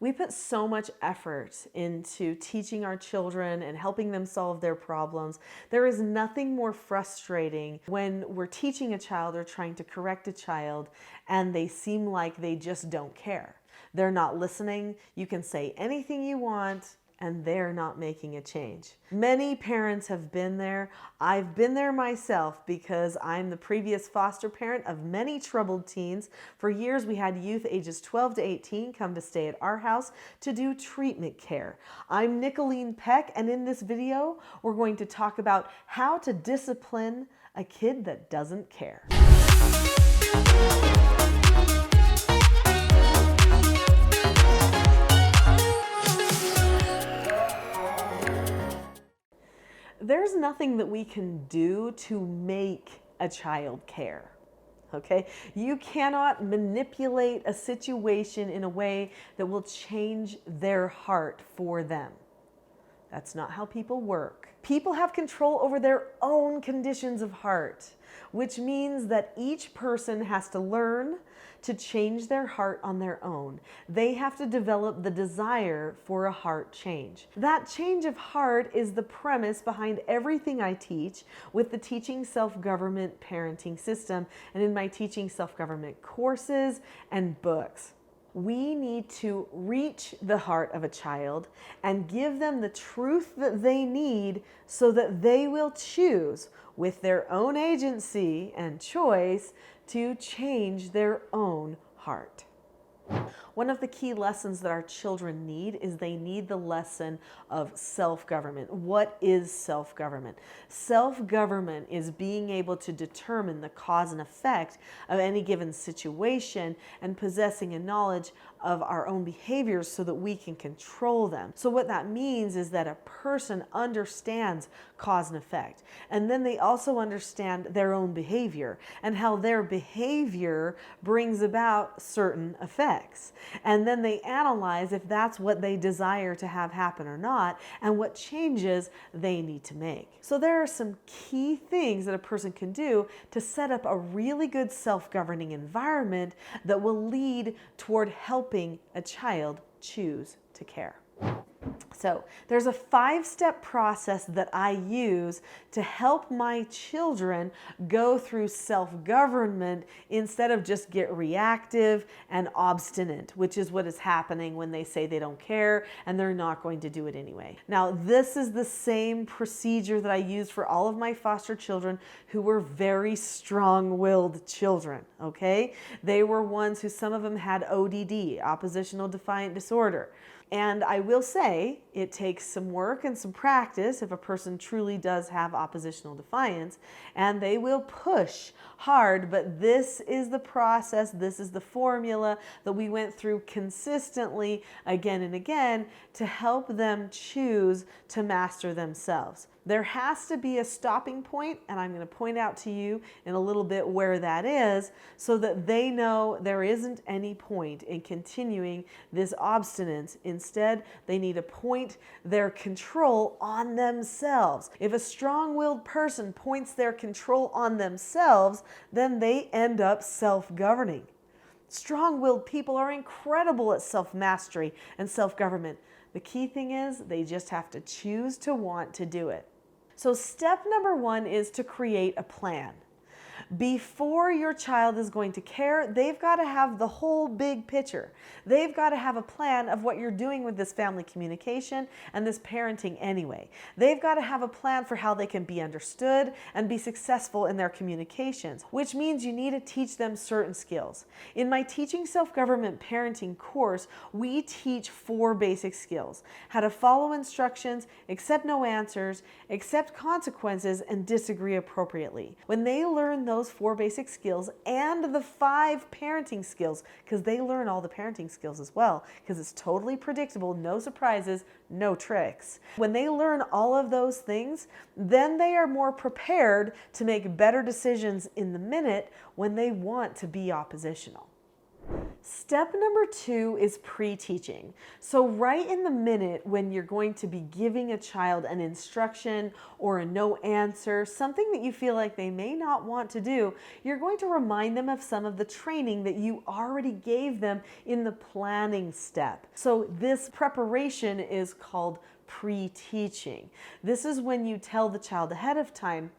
We put so much effort into teaching our children and helping them solve their problems. There is nothing more frustrating when we're teaching a child or trying to correct a child and they seem like they just don't care. They're not listening. You can say anything you want and they're not making a change. Many parents have been there. I've been there myself because I'm the previous foster parent of many troubled teens. For years, we had youth ages 12 to 18 come to stay at our house to do treatment care. I'm Nicholeen Peck, and in this video, we're going to talk about how to discipline a kid that doesn't care. There's nothing that we can do to make a child care, okay? You cannot manipulate a situation in a way that will change their heart for them. That's not how people work. People have control over their own conditions of heart, which means that each person has to learn to change their heart on their own. They have to develop the desire for a heart change. That change of heart is the premise behind everything I teach with the Teaching Self-Government Parenting System and in my Teaching Self-Government courses and books. We need to reach the heart of a child and give them the truth that they need so that they will choose with their own agency and choice to change their own heart. One of the key lessons that our children need is they need the lesson of self-government. What is self-government? Self-government is being able to determine the cause and effect of any given situation and possessing a knowledge of our own behaviors so that we can control them. So what that means is that a person understands cause and effect, and then they also understand their own behavior and how their behavior brings about certain effects. And then they analyze if that's what they desire to have happen or not, and what changes they need to make. So there are some key things that a person can do to set up a really good self-governing environment that will lead toward helping a child choose to care. So there's a 5-step process that I use to help my children go through self-government instead of just get reactive and obstinate, which is what is happening when they say they don't care and they're not going to do it anyway. Now, this is the same procedure that I used for all of my foster children who were very strong-willed children, okay? They were ones who some of them had ODD, oppositional defiant disorder. And I will say it takes some work and some practice if a person truly does have oppositional defiance, and they will push hard, but this is the process, this is the formula that we went through consistently again and again to help them choose to master themselves. There has to be a stopping point, and I'm going to point out to you in a little bit where that is so that they know there isn't any point in continuing this obstinance. Instead, they need to point their control on themselves. If a strong-willed person points their control on themselves, then they end up self-governing. Strong-willed people are incredible at self-mastery and self-government. The key thing is they just have to choose to want to do it. So step number 1 is to create a plan. Before your child is going to care, they've got to have the whole big picture. They've got to have a plan of what you're doing with this family communication and this parenting anyway. They've got to have a plan for how they can be understood and be successful in their communications, which means you need to teach them certain skills. In my Teaching Self-Government Parenting course, we teach 4 basic skills: how to follow instructions, accept no answers, accept consequences, and disagree appropriately. When they learn those 4 basic skills and the 5 parenting skills, because they learn all the parenting skills as well, because it's totally predictable, no surprises, no tricks. When they learn all of those things, then they are more prepared to make better decisions in the minute when they want to be oppositional. Step number 2 is pre-teaching. So right in the minute when you're going to be giving a child an instruction or a no answer, something that you feel like they may not want to do, you're going to remind them of some of the training that you already gave them in the planning step. So this preparation is called pre-teaching. This is when you tell the child ahead of time.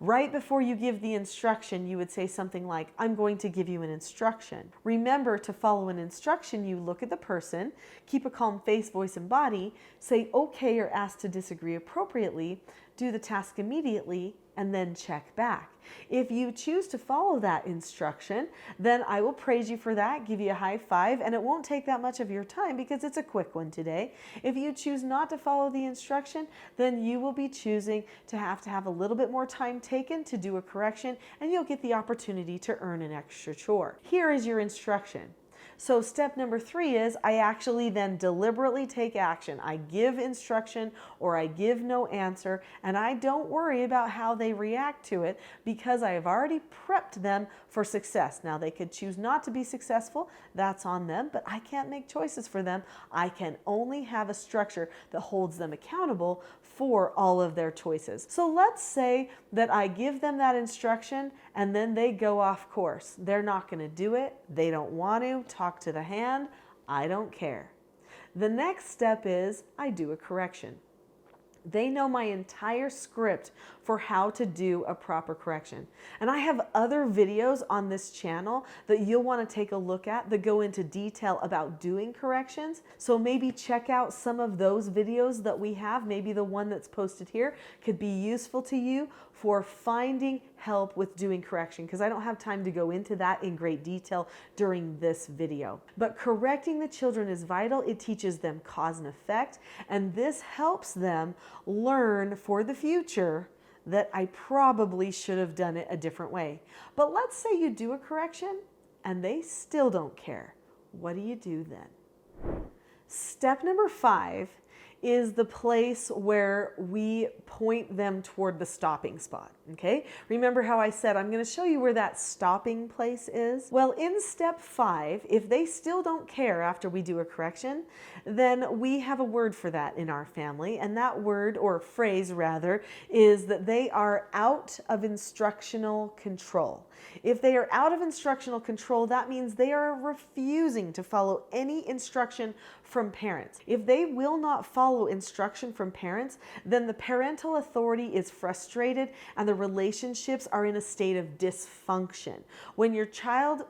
Right before you give the instruction, you would say something like, I'm going to give you an instruction. Remember, to follow an instruction, you look at the person, keep a calm face, voice, and body, say okay or ask to disagree appropriately, do the task immediately, and then check back. If you choose to follow that instruction, then I will praise you for that, give you a high five, and it won't take that much of your time because it's a quick one today. If you choose not to follow the instruction, then you will be choosing to have a little bit more time taken to do a correction, and you'll get the opportunity to earn an extra chore. Here is your instruction. So step number 3 is I actually then deliberately take action. I give instruction or I give no answer, and I don't worry about how they react to it because I have already prepped them for success. Now they could choose not to be successful, that's on them, but I can't make choices for them. I can only have a structure that holds them accountable for all of their choices. So let's say that I give them that instruction and then they go off course. They're not going to do it. They don't want to talk to the hand. I don't care. The next step is I do a correction. They know my entire script for how to do a proper correction. And I have other videos on this channel that you'll want to take a look at that go into detail about doing corrections. So maybe check out some of those videos that we have. Maybe the one that's posted here could be useful to you for finding help with doing correction, because I don't have time to go into that in great detail during this video. But correcting the children is vital. It teaches them cause and effect, and this helps them learn for the future that I probably should have done it a different way. But let's say you do a correction and they still don't care. What do you do then? Step number 5 is the place where we point them toward the stopping spot, okay? Remember how I said I'm going to show you where that stopping place is? Well, in step 5, if they still don't care after we do a correction, then we have a word for that in our family, and that word, or phrase rather, is that they are out of instructional control. If they are out of instructional control, that means they are refusing to follow any instruction from parents. If they will not follow instruction from parents, then the parental authority is frustrated and the relationships are in a state of dysfunction. When your child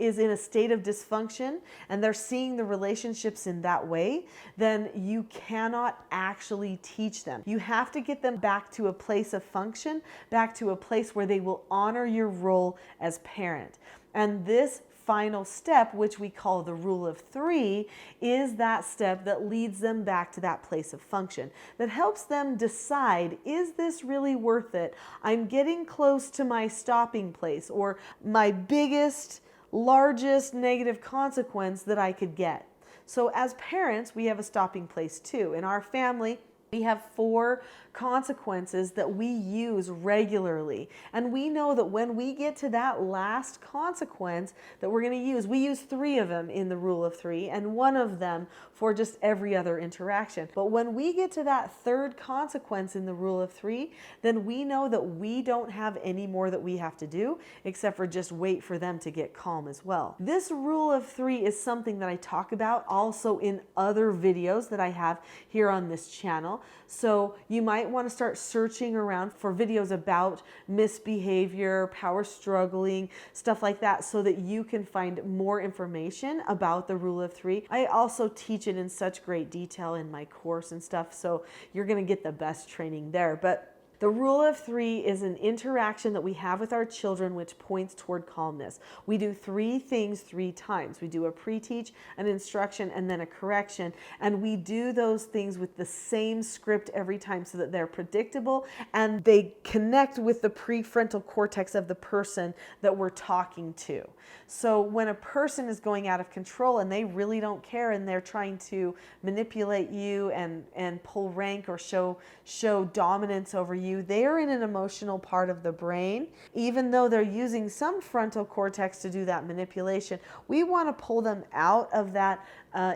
is in a state of dysfunction and they're seeing the relationships in that way, then you cannot actually teach them. You have to get them back to a place of function, back to a place where they will honor your role as parent. And this final step, which we call the rule of 3, is that step that leads them back to that place of function, that helps them decide, is this really worth it? I'm getting close to my stopping place, or my biggest, largest negative consequence that I could get. So as parents, we have a stopping place too. In our family, we have 4 consequences that we use regularly. And we know that when we get to that last consequence that we're going to use, we use 3 of them in the rule of 3 and 1 of them for just every other interaction. But when we get to that 3rd consequence in the rule of 3, then we know that we don't have any more that we have to do except for just wait for them to get calm as well. This rule of 3 is something that I talk about also in other videos that I have here on this channel. So you might want to start searching around for videos about misbehavior, power struggling, stuff like that, so that you can find more information about the rule of 3. I also teach it in such great detail in my course and stuff, so you're going to get the best training there. But the rule of 3 is an interaction that we have with our children which points toward calmness. We do 3 things 3 times. We do a pre-teach, an instruction, and then a correction. And we do those things with the same script every time so that they're predictable and they connect with the prefrontal cortex of the person that we're talking to. So when a person is going out of control and they really don't care and they're trying to manipulate you and pull rank or show dominance over you, you. They're in an emotional part of the brain. Even though they're using some frontal cortex to do that manipulation, we want to pull them out of that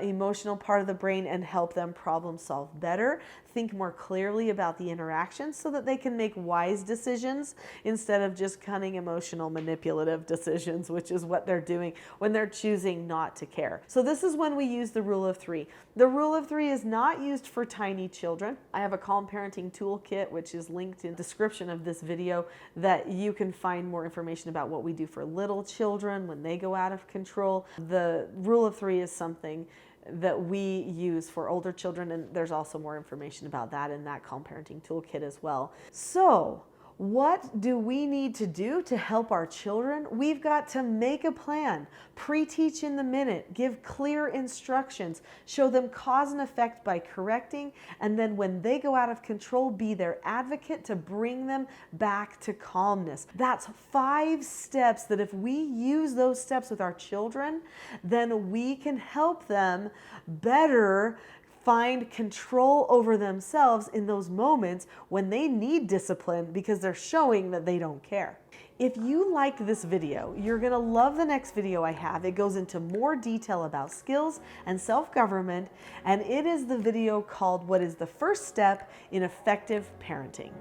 emotional part of the brain and help them problem solve better, think more clearly about the interactions so that they can make wise decisions instead of just cunning, emotional, manipulative decisions, which is what they're doing when they're choosing not to care. So this is when we use the rule of three. The rule of three is not used for tiny children. I have a calm parenting toolkit, which is linked in the description of this video, that you can find more information about what we do for little children when they go out of control. The rule of three is something that we use for older children, and there's also more information about that in that calm parenting toolkit as well. So what do we need to do to help our children? We've got to make a plan, pre-teach in the minute, give clear instructions, show them cause and effect by correcting, and then when they go out of control, be their advocate to bring them back to calmness. That's 5 steps that if we use those steps with our children, then we can help them better find control over themselves in those moments when they need discipline because they're showing that they don't care. If you liked this video, you're gonna love the next video I have. It goes into more detail about skills and self-government, and it is the video called "What is the First Step in Effective Parenting?"